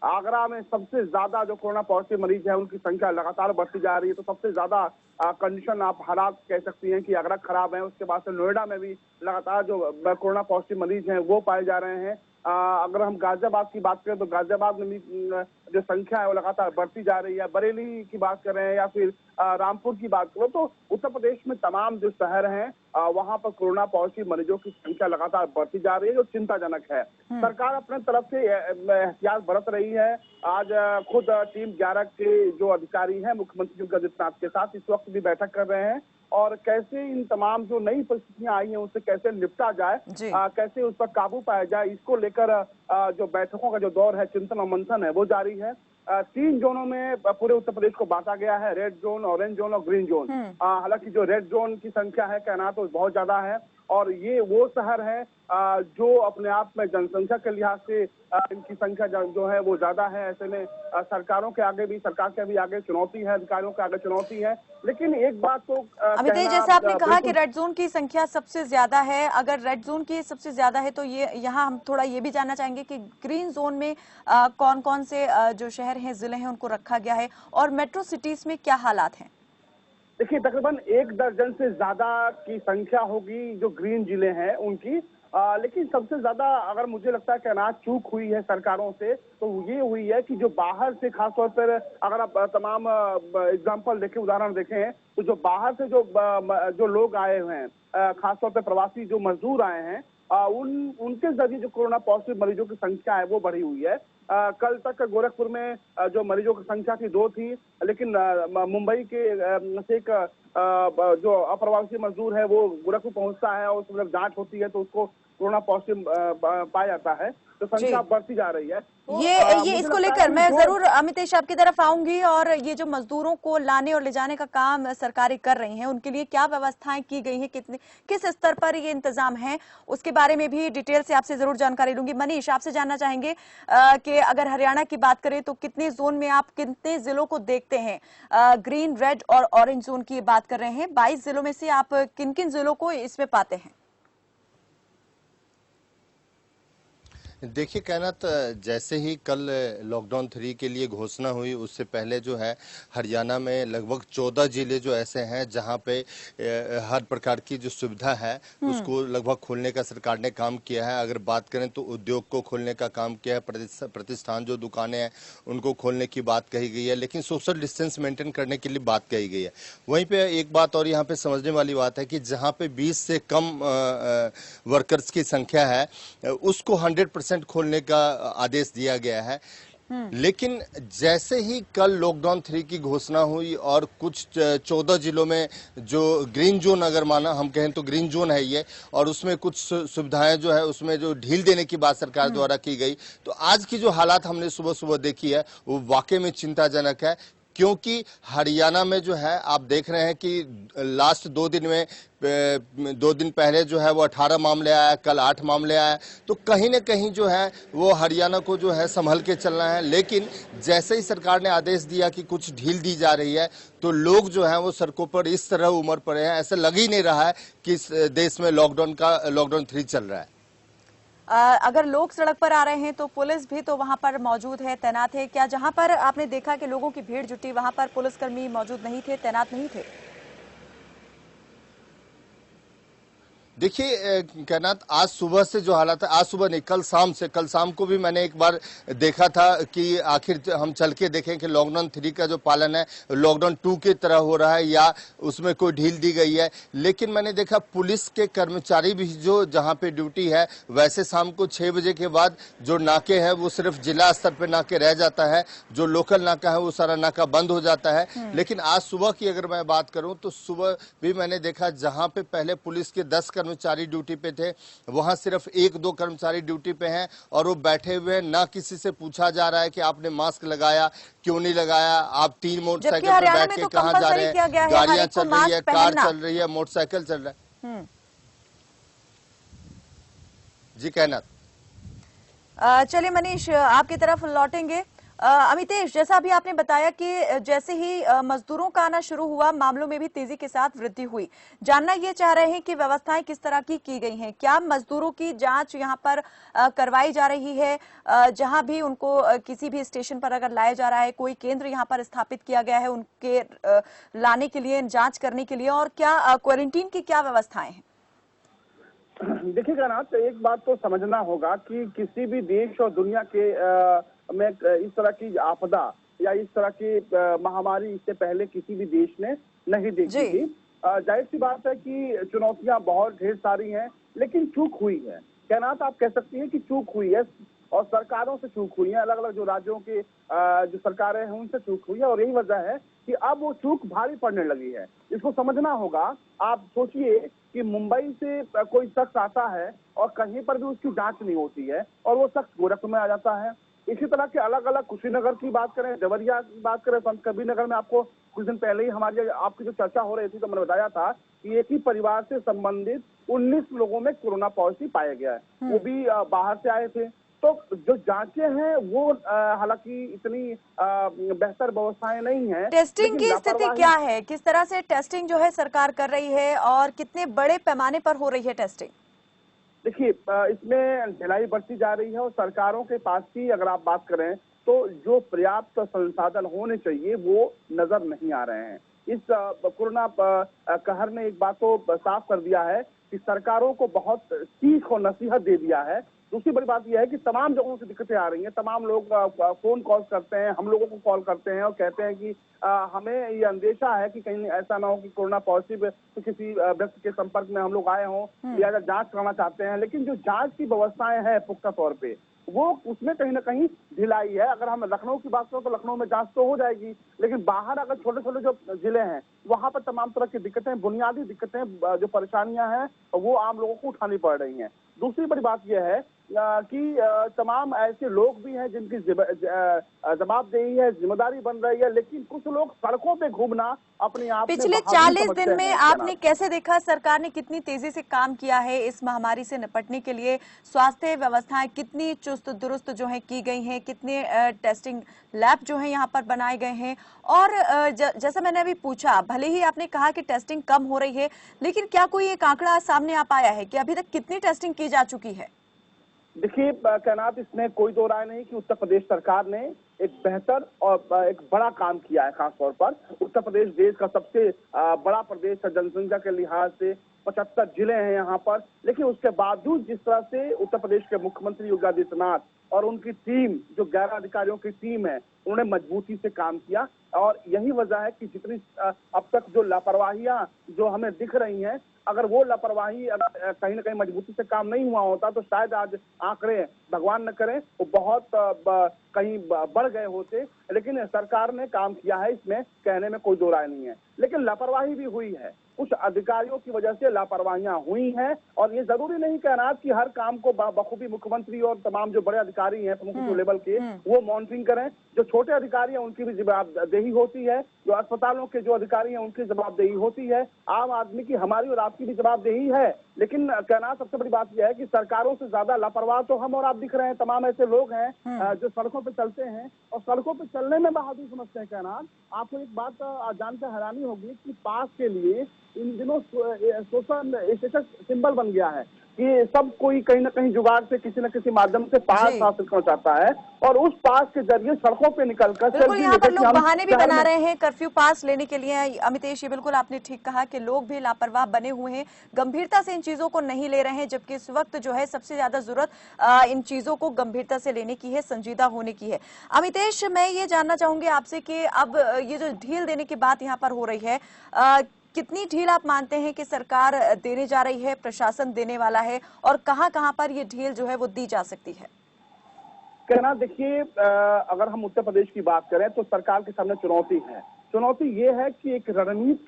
E: आगरा में सबसे ज्यादा जो कोरोना पॉजिटिव मरीज है उनकी संख्या लगातार बढ़ती जा रही है। तो सबसे ज्यादा कंडीशन आप हालात कह सकती हैं कि आगरा खराब है। उसके बाद से नोएडा में भी लगातार जो कोरोना पॉजिटिव मरीज हैं वो पाए जा रहे हैं। अगर हम गाजियाबाद की बात करें तो गाजियाबाद में भी जो संख्या है वो लगातार बढ़ती जा रही है। बरेली की बात करें या फिर रामपुर की बात करें तो उत्तर प्रदेश में तमाम जो शहर हैं वहां पर कोरोना पॉजिटिव मरीजों की संख्या लगातार बढ़ती जा रही है जो चिंताजनक है। सरकार अपने तरफ से एहतियात बरत रही है। आज खुद टीम 11 के जो अधिकारी हैं मुख्यमंत्री योगी आदित्यनाथ के साथ इस वक्त भी बैठक कर रहे हैं और कैसे इन तमाम जो नई परिस्थितियां आई हैं उससे कैसे निपटा जाए, कैसे उस पर काबू पाया जाए, इसको लेकर जो बैठकों का जो दौर है, चिंतन और मंथन है वो जारी है। 3 जोनों में पूरे उत्तर प्रदेश को बांटा गया है, रेड जोन, ऑरेंज जोन और ग्रीन जोन। हालांकि जो रेड जोन की संख्या है कहना तो बहुत ज्यादा है और ये वो शहर है जो अपने आप में जनसंख्या के लिहाज से इनकी संख्या जो है वो ज्यादा है। ऐसे में सरकारों के आगे भी, सरकार के भी आगे चुनौती है, अधिकारियों के आगे चुनौती है। लेकिन एक बात तो
A: अमितेश, जैसे आपने कहा कि रेड जोन की संख्या सबसे ज्यादा है, अगर रेड जोन की सबसे ज्यादा है तो ये यहाँ हम थोड़ा ये भी जानना चाहेंगे कि ग्रीन जोन में कौन कौन से जो शहर हैं, जिले हैं, उनको रखा गया है और मेट्रो सिटीज में क्या हालात हैं?
E: देखिए तकरीबन 1 दर्जन से ज्यादा की संख्या होगी जो ग्रीन जिले हैं उनकी। लेकिन सबसे ज्यादा अगर मुझे लगता है कि अनाज चूक हुई है सरकारों से तो ये हुई है कि जो बाहर से खासतौर पर अगर आप तमाम एग्जांपल देखें, उदाहरण देखें तो जो बाहर से जो लोग आए हुए हैं, खासतौर पर प्रवासी जो मजदूर आए हैं उनके जरिए जो कोरोना पॉजिटिव मरीजों की संख्या है वो बढ़ी हुई है। कल तक गोरखपुर में जो मरीजों की संख्या थी 2 थी, लेकिन मुंबई के से एक जो अप्रवासी मजदूर है वो गोरखपुर पहुंचता है और उसमें जब जांच होती है तो उसको कोरोना पॉजिटिव पाया जाता है। तो संख्या बढ़ती जा रही है। तो
A: ये इसको लेकर मैं जरूर अमितेश आपकी तरफ आऊंगी। और ये जो मजदूरों को लाने और ले जाने का काम सरकारें कर रही हैं, उनके लिए क्या व्यवस्थाएं की गई हैं, किस स्तर पर ये इंतजाम है, उसके बारे में भी डिटेल से आपसे जरूर जानकारी लूंगी। मनीष, आपसे जानना चाहेंगे कि अगर हरियाणा की बात करें तो कितने जोन में आप कितने जिलों को देखते हैं? ग्रीन, रेड और ऑरेंज जोन की बात कर रहे हैं। 22 जिलों में से आप किन किन जिलों को इसमें पाते हैं?
M: देखिए कायनात, जैसे ही कल लॉकडाउन 3 के लिए घोषणा हुई, उससे पहले जो है हरियाणा में लगभग 14 जिले जो ऐसे हैं जहां पे हर प्रकार की जो सुविधा है उसको लगभग खोलने का सरकार ने काम किया है। अगर बात करें तो उद्योग को खोलने का काम किया है, प्रतिष्ठान जो दुकानें हैं उनको खोलने की बात कही गई है, लेकिन सोशल डिस्टेंस मेंटेन करने के लिए बात कही गई है। वहीं पे एक बात और यहाँ पे समझने वाली बात है कि जहाँ पे 20 से कम वर्कर्स की संख्या है उसको 100% खोलने का आदेश दिया गया है। लेकिन जैसे ही कल लॉकडाउन 3 की घोषणा हुई और कुछ 14 जिलों में जो ग्रीन जोन, अगर माना हम कहें तो ग्रीन जोन है ये, और उसमें कुछ सुविधाएं जो है उसमें जो ढील देने की बात सरकार द्वारा की गई, तो आज की जो हालात हमने सुबह सुबह देखी है वो वाकई में चिंताजनक है। क्योंकि हरियाणा में जो है आप देख रहे हैं कि लास्ट 2 दिन में 2 दिन पहले जो है वो 18 मामले आया, कल 8 मामले आया, तो कहीं न कहीं जो है वो हरियाणा को जो है संभल के चलना है। लेकिन जैसे ही सरकार ने आदेश दिया कि कुछ ढील दी जा रही है तो लोग जो है वो सड़कों पर इस तरह उमड़ पड़े हैं, ऐसा लग ही नहीं रहा है कि इस देश में लॉकडाउन 3 चल रहा है।
A: अगर लोग सड़क पर आ रहे हैं तो पुलिस भी तो वहां पर मौजूद है, तैनात है क्या? जहां पर आपने देखा कि लोगों की भीड़ जुटी वहां पर पुलिसकर्मी मौजूद नहीं थे, तैनात नहीं थे?
M: देखिए कायनात, आज सुबह से जो हालात है, आज सुबह नहीं कल शाम को भी मैंने एक बार देखा था कि आखिर हम चल के देखें कि लॉकडाउन 3 का जो पालन है लॉकडाउन 2 की तरह हो रहा है या उसमें कोई ढील दी गई है। लेकिन मैंने देखा पुलिस के कर्मचारी भी जो जहां पे ड्यूटी है, वैसे शाम को 6 बजे के बाद जो नाके हैं वो सिर्फ जिला स्तर पे नाके रह जाता है, जो लोकल नाका है वो सारा नाका बंद हो जाता है। लेकिन आज सुबह की अगर मैं बात करूं तो सुबह भी मैंने देखा जहां पे पहले पुलिस के 10 कर्मचारी ड्यूटी पे थे वहां सिर्फ 1-2 कर्मचारी ड्यूटी पे हैं और वो बैठे हुए हैं। ना किसी से पूछा जा रहा है कि आपने मास्क लगाया, क्यों नहीं लगाया, आप 3 मोटरसाइकिल पर बैठ के कहां जा रहे हैं, गाड़ियां चल रही है, कार चल रही है, मोटरसाइकिल चल रहा है। जी कायनात।
A: चलिए मनीष, आपकी तरफ लौटेंगे। अमितेश, जैसा अभी आपने बताया कि जैसे ही मजदूरों का आना शुरू हुआ, मामलों में भी तेजी के साथ वृद्धि हुई। जानना ये चाह रहे हैं कि व्यवस्थाएं किस तरह की गई हैं? क्या मजदूरों की जांच यहां पर करवाई जा रही है? जहां भी उनको किसी भी स्टेशन पर अगर लाया जा रहा है, कोई केंद्र यहां पर स्थापित किया गया है उनके लाने के लिए, जांच करने के लिए? और क्या क्वारंटीन की क्या व्यवस्थाएं हैं?
E: देखिए कायनात, एक बात तो समझना होगा कि किसी भी देश और दुनिया के में इस तरह की आपदा या इस तरह की महामारी इससे पहले किसी भी देश ने नहीं देखी थी। जाहिर सी बात है कि चुनौतियां बहुत ढेर सारी हैं, लेकिन चूक हुई है। कायनात, आप कह सकती हैं कि चूक हुई है और सरकारों से चूक हुई है, अलग अलग जो राज्यों की जो सरकारें हैं उनसे चूक हुई है। और यही वजह है कि अब वो चूक भारी पड़ने लगी है। इसको समझना होगा। आप सोचिए कि मुंबई से कोई शख्स आता है और कहीं पर भी उसकी जांच नहीं होती है और वो शख्स गोरखपुर में आ जाता है। इसी तरह के अलग अलग, कुशीनगर की बात करें, देवरिया की बात करें, संत कबीरनगर में आपको कुछ दिन पहले ही हमारी आपकी जो चर्चा हो रही थी तो मैंने बताया था कि एक ही परिवार से संबंधित 19 लोगों में कोरोना पॉजिटिव पाया गया है, वो भी बाहर से आए थे। तो जो जांचें हैं वो हालांकि इतनी बेहतर व्यवस्थाएं नहीं है।
A: टेस्टिंग की स्थिति क्या है? किस तरह से टेस्टिंग जो है सरकार कर रही है और कितने बड़े पैमाने पर हो रही है टेस्टिंग?
E: देखिए, इसमें ढिलाई बरती जा रही है और सरकारों के पास भी अगर आप बात करें तो जो पर्याप्त संसाधन होने चाहिए वो नजर नहीं आ रहे हैं। इस कोरोना कहर ने एक बात तो साफ कर दिया है कि सरकारों को बहुत सीख और नसीहत दे दिया है। दूसरी बड़ी बात यह है कि तमाम जगहों से दिक्कतें आ रही हैं। तमाम लोग फोन कॉल करते हैं, हम लोगों को कॉल करते हैं और कहते हैं कि हमें ये अंदेशा है कि कहीं ऐसा ना हो कि कोरोना पॉजिटिव तो किसी व्यक्ति के संपर्क में हम लोग आए हों, लिहाजा जांच कराना चाहते हैं। लेकिन जो जांच की व्यवस्थाएं हैं पुख्ता तौर पे, वो उसमें कहीं ना कहीं ढिलाई है। अगर हम लखनऊ की बात करें तो लखनऊ में जांच तो हो जाएगी, लेकिन बाहर अगर छोटे छोटे जो जिले हैं वहां पर तमाम तरह की दिक्कतें, बुनियादी दिक्कतें, जो परेशानियां हैं वो आम लोगों को उठानी पड़ रही हैं। दूसरी बड़ी बात यह है कि तमाम ऐसे लोग भी हैं जिनकी जवाबदेही है, जिम्मेदारी बन रही है, लेकिन कुछ लोग सड़कों पे घूमना अपने आप में
A: पिछले
E: बहादुरी
A: 40
E: समझते
A: दिन में
E: हैं।
A: आपने कैसे देखा सरकार ने कितनी तेजी से काम किया है इस महामारी से निपटने के लिए? स्वास्थ्य व्यवस्थाएं कितनी चुस्त दुरुस्त जो है की गई हैं, कितने टेस्टिंग लैब जो है यहाँ पर बनाए गए हैं? और जैसा मैंने अभी पूछा, भले ही आपने कहा कि टेस्टिंग कम हो रही है, लेकिन क्या कोई एक आंकड़ा सामने आ पाया है कि अभी तक कितनी टेस्टिंग की जा चुकी है?
E: देखिए कैनात, इसमें कोई दो राय नहीं कि उत्तर प्रदेश सरकार ने एक बेहतर और एक बड़ा काम किया है। खासतौर पर उत्तर प्रदेश देश का सबसे बड़ा प्रदेश है जनसंख्या के लिहाज से, 75 जिले हैं यहाँ पर, लेकिन उसके बावजूद जिस तरह से उत्तर प्रदेश के मुख्यमंत्री योगी आदित्यनाथ और उनकी टीम, जो 11 अधिकारियों की टीम है, उन्होंने मजबूती से काम किया। और यही वजह है कि जितनी अब तक जो लापरवाहियां जो हमें दिख रही हैं, अगर वो लापरवाही कहीं ना कहीं मजबूती से काम नहीं हुआ होता तो शायद आज आंकड़े, भगवान न करे, वो बहुत कहीं बढ़ गए होते। लेकिन सरकार ने काम किया है, इसमें कहने में कोई दो राय नहीं है। लेकिन लापरवाही भी हुई है, कुछ अधिकारियों की वजह से लापरवाहियां हुई हैं। और ये जरूरी नहीं कहना कि हर काम को बखूबी मुख्यमंत्री और तमाम जो बड़े अधिकारी हैं प्रमुख लेवल के, वो मॉनिटरिंग करें। जो छोटे अधिकारी हैं उनकी भी जवाबदेही होती है, जो अस्पतालों के जो अधिकारी हैं उनकी जवाबदेही होती है, आम आदमी की, हमारी और आपकी भी जवाबदेही है। लेकिन कहना सबसे बड़ी बात यह है कि सरकारों से ज्यादा लापरवाह तो हम और आप दिख रहे हैं। तमाम ऐसे लोग हैं जो सड़कों पे चलते हैं और सड़कों पे चलने में बहादुर समझते हैं। कहना आपको एक बात जानकर हैरानी होगी कि पास के लिए इन दिनों सोशल स्टेटस सिंबल बन गया है कि सब कोई कहीं ना कहीं जुगाड़ से किसी न किसी माध्यम से पास हासिल करना चाहता है और उस पास के जरिए सड़कों पे निकलकर
A: बिल्कुल यहाँ पर लोग बहाने भी बना रहे हैं कर्फ्यू पास लेने के लिए। अमितेश, ये बिल्कुल आपने ठीक कहा कि लोग भी लापरवाह बने हुए हैं, गंभीरता से इन चीजों को नहीं ले रहे हैं, जबकि इस वक्त जो है सबसे ज्यादा जरूरत इन चीजों को गंभीरता से लेने की है, संजीदा होने की है। अमितेश, मैं ये जानना चाहूंगी आपसे कि अब ये जो ढील देने की बात यहाँ पर हो रही है, कितनी ढील आप मानते हैं कि सरकार देने जा रही है, प्रशासन देने वाला है, और कहां पर ये ढील जो है वो दी जा सकती है?
E: कहना देखिए, अगर हम उत्तर प्रदेश की बात करें तो सरकार के सामने चुनौती है। चुनौती ये है कि एक रणनीति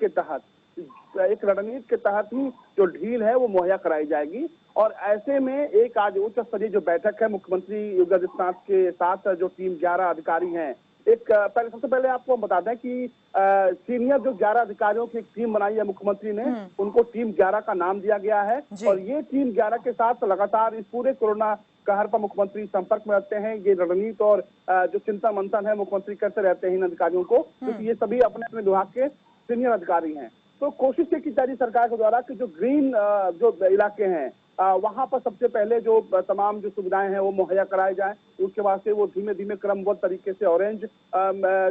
E: के तहत ही जो ढील है वो मुहैया कराई जाएगी। और ऐसे में एक आज उच्च स्तरीय जो बैठक है मुख्यमंत्री योगी आदित्यनाथ के साथ, जो टीम 11 अधिकारी हैं, सबसे पहले आपको बता दें कि सीनियर जो 11 अधिकारियों की एक टीम बनाई है मुख्यमंत्री ने, उनको टीम 11 का नाम दिया गया है। और ये टीम 11 के साथ लगातार इस पूरे कोरोना कहर पर मुख्यमंत्री संपर्क में रहते हैं। ये रणनीति और जो चिंता मंथन है मुख्यमंत्री करते रहते हैं इन अधिकारियों को, क्योंकि ये सभी अपने अपने विभाग के सीनियर अधिकारी हैं। तो कोशिश ये की जा रही सरकार के द्वारा कि जो ग्रीन जो इलाके हैं वहां पर सबसे पहले जो तमाम जो सुविधाएं हैं वो मुहैया कराए जाए। उसके बाद से वो धीमे धीमे क्रमबद्ध तरीके से ऑरेंज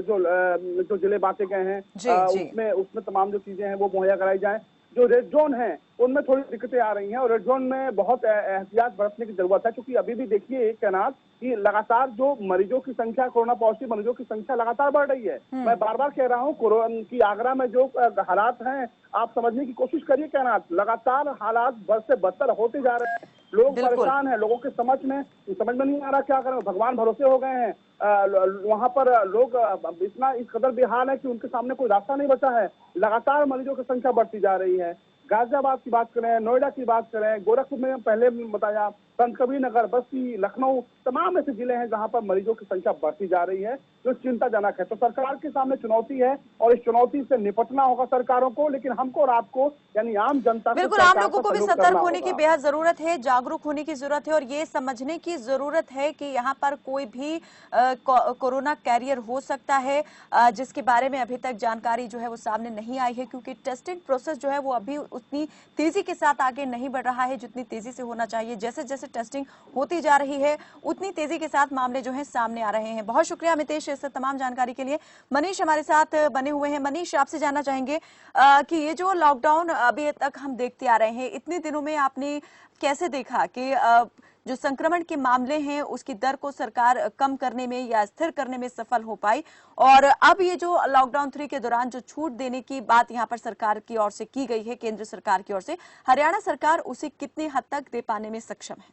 E: जो जिले बांटे गए हैं उसमें तमाम जो चीजें हैं वो मुहैया कराई जाए। जो रेड जोन है उनमें थोड़ी दिक्कतें आ रही हैं और रेड जोन में बहुत एहतियात बरतने की जरूरत है, क्योंकि अभी भी देखिए कैनात कि लगातार जो मरीजों की संख्या, कोरोना पॉजिटिव मरीजों की संख्या लगातार बढ़ रही है। मैं बार बार कह रहा हूँ कोरोना की आगरा में जो हालात हैं आप समझने की कोशिश करिए कैनात, लगातार हालात बद से बदतर होते जा रहे हैं। लोग परेशान हैं, लोगों के समझ में नहीं आ रहा क्या करें, भगवान भरोसे हो गए हैं। वहां पर लोग इतना इस कदर बेहाल है कि उनके सामने कोई रास्ता नहीं बचा है। लगातार मरीजों की संख्या बढ़ती जा रही है। गाजियाबाद की बात करें, नोएडा की बात करें, गोरखपुर में पहले बताया, संत कबीर नगर, बस्ती, लखनऊ, तमाम ऐसे जिले हैं जहां पर मरीजों की संख्या बढ़ती जा रही है, जो चिंताजनक है। तो सरकार के सामने चुनौती है और इस चुनौती से निपटना होगा सरकारों को, लेकिन हमको और आपको यानी आम जनता
A: बिल्कुल आम लोगों को भी सतर्क होने की बेहद जरूरत है, जागरूक होने की जरूरत है और ये समझने की जरूरत है कि यहाँ पर कोई भी कोरोना कैरियर हो सकता है, जिसके बारे में अभी तक जानकारी जो है वो सामने नहीं आई है, क्योंकि टेस्टिंग प्रोसेस जो है वो अभी उतनी तेजी के साथ आगे नहीं बढ़ रहा है जितनी तेजी से होना चाहिए। जैसे जैसे टेस्टिंग होती जा रही है उतनी तेजी के साथ मामले जो है सामने आ रहे हैं। बहुत शुक्रिया अमितेश इस तमाम जानकारी के लिए। मनीष हमारे साथ बने हुए हैं। मनीष, आपसे जानना चाहेंगे कि ये जो लॉकडाउन अभी तक हम देखते आ रहे हैं, इतने दिनों में आपने कैसे देखा कि जो संक्रमण के मामले हैं उसकी दर को सरकार कम करने में या स्थिर करने में सफल हो पाई, और अब ये जो लॉकडाउन 3 के दौरान जो छूट देने की बात यहाँ पर सरकार की ओर से की गई है, केंद्र सरकार की ओर से, हरियाणा सरकार उसे कितनी हद तक दे पाने में सक्षम है?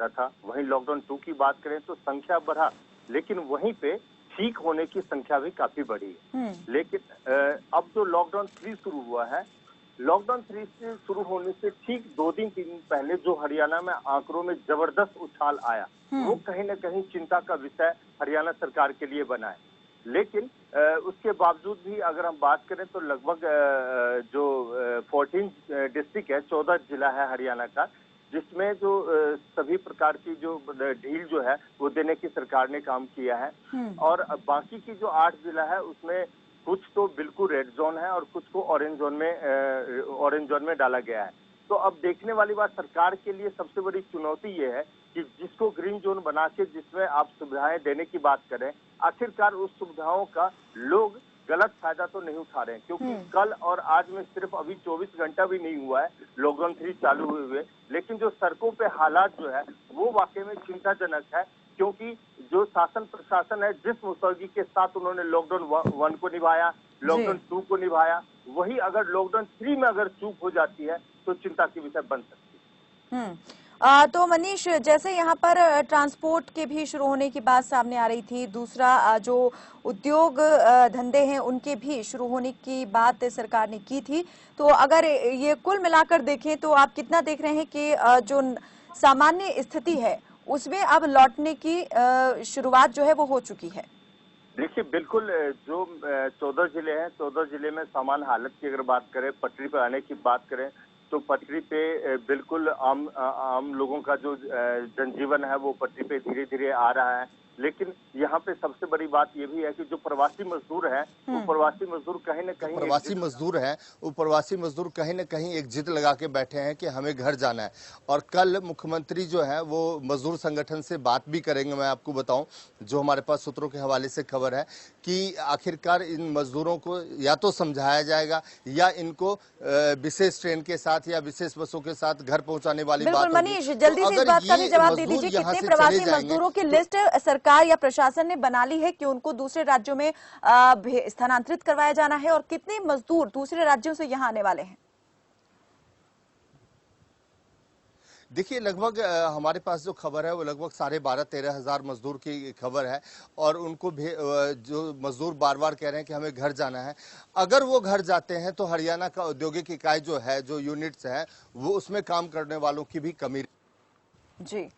D: था वहीं लॉकडाउन 2 की बात करें तो संख्या बढ़ा, लेकिन वहीं पे ठीक होने की संख्या भी काफी बढ़ी है। लेकिन अब जो लॉकडाउन 3 शुरू हुआ है, लॉकडाउन 3 से शुरू होने से ठीक 2 दिन 3 दिन पहले जो हरियाणा में आंकड़ों में जबरदस्त उछाल आया, वो कहीं न कहीं चिंता का विषय हरियाणा सरकार के लिए बना है। लेकिन उसके बावजूद भी अगर हम बात करें तो लगभग जो 14 डिस्ट्रिक्ट है, 14 जिला है हरियाणा का, जिसमें जो सभी प्रकार की जो ढील जो है वो देने की सरकार ने काम किया है। और बाकी की जो 8 जिला है उसमें कुछ तो बिल्कुल रेड जोन है और कुछ को ऑरेंज जोन में डाला गया है। तो अब देखने वाली बात सरकार के लिए सबसे बड़ी चुनौती ये है कि जिसको ग्रीन जोन बना के जिसमें आप सुविधाएं देने की बात करें, आखिरकार उस सुविधाओं का लोग गलत फायदा तो नहीं उठा रहे हैं, क्योंकि कल और आज में सिर्फ अभी 24 घंटा भी नहीं हुआ है लॉकडाउन 3 चालू हुए, लेकिन जो सड़कों पे हालात जो है वो वाकई में चिंताजनक है। क्योंकि जो शासन प्रशासन है, जिस मुस्तैदी के साथ उन्होंने लॉकडाउन 1 को निभाया, लॉकडाउन 2 को निभाया, वही अगर लॉकडाउन 3 में अगर चूक हो जाती है तो चिंता की विषय बन सकती है।
A: तो मनीष, जैसे यहाँ पर ट्रांसपोर्ट के भी शुरू होने की बात सामने आ रही थी, दूसरा जो उद्योग धंधे हैं उनके भी शुरू होने की बात सरकार ने की थी, तो अगर ये कुल मिलाकर देखें तो आप कितना देख रहे हैं कि जो सामान्य स्थिति है उसमें अब लौटने की शुरुआत जो है वो हो चुकी है?
D: देखिए, बिल्कुल जो 14 जिले हैं, 14 जिले में सामान्य हालत की अगर बात करें, पटरी पर आने की बात करें तो पटरी पे बिल्कुल आम लोगों का जो जनजीवन है वो पटरी पे धीरे धीरे आ रहा है। लेकिन यहाँ पे सबसे बड़ी बात ये भी है कि जो प्रवासी मजदूर हैं, वो प्रवासी मजदूर कहीं न कहीं
M: प्रवासी मजदूर कहीं न कहीं एक जिद लगा के बैठे हैं कि हमें घर जाना है। और कल मुख्यमंत्री जो है वो मजदूर संगठन से बात भी करेंगे। मैं आपको बताऊं, जो हमारे पास सूत्रों के हवाले से खबर है कि आखिरकार इन मजदूरों को या तो समझाया जाएगा या इनको विशेष ट्रेन के साथ या विशेष बसों के साथ घर पहुंचाने वाली बात होगी।
A: मनीष, जल्दी से इस बात का भी जवाब दे दीजिए, कितने प्रवासी मजदूरों की लिस्ट सरकार या प्रशासन ने बना ली है कि उनको दूसरे राज्यों में स्थानांतरित करवाया जाना है, और कितने मजदूर दूसरे राज्यों से यहां आने वाले हैं?
M: देखिए, लगभग हमारे पास जो खबर है वो लगभग 12,500-13 हजार मजदूर की खबर है। और उनको जो मजदूर बार बार कह रहे हैं कि हमें घर जाना है। अगर वो घर जाते हैं तो हरियाणा का औद्योगिक इकाई जो है, जो यूनिट्स है, वो उसमें काम करने वालों की भी कमी।
A: जी,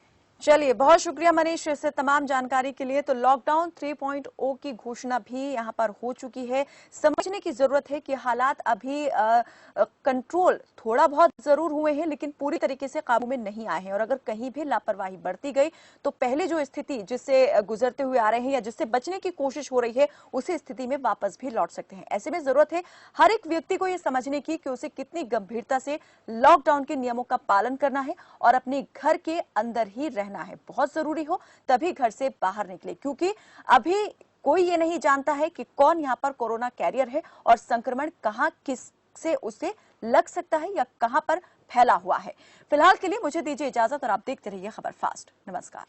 A: चलिए, बहुत शुक्रिया मनीष इस तमाम जानकारी के लिए। तो लॉकडाउन 3.0 की घोषणा भी यहाँ पर हो चुकी है। समझने की जरूरत है कि हालात अभी कंट्रोल थोड़ा बहुत जरूर हुए हैं, लेकिन पूरी तरीके से काबू में नहीं आए हैं। और अगर कहीं भी लापरवाही बढ़ती गई तो पहले जो स्थिति जिससे गुजरते हुए आ रहे हैं या जिससे बचने की कोशिश हो रही है, उसी स्थिति में वापस भी लौट सकते हैं। ऐसे में जरूरत है हर एक व्यक्ति को ये समझने की कि उसे कितनी गंभीरता से लॉकडाउन के नियमों का पालन करना है और अपने घर के अंदर ही रहना है। बहुत जरूरी हो तभी घर से बाहर निकले, क्योंकि अभी कोई ये नहीं जानता है कि कौन यहाँ पर कोरोना कैरियर है और संक्रमण कहाँ किस से उसे लग सकता है या कहां पर फैला हुआ है। फिलहाल के लिए मुझे दीजिए इजाजत और आप देखते रहिए खबर फास्ट। नमस्कार।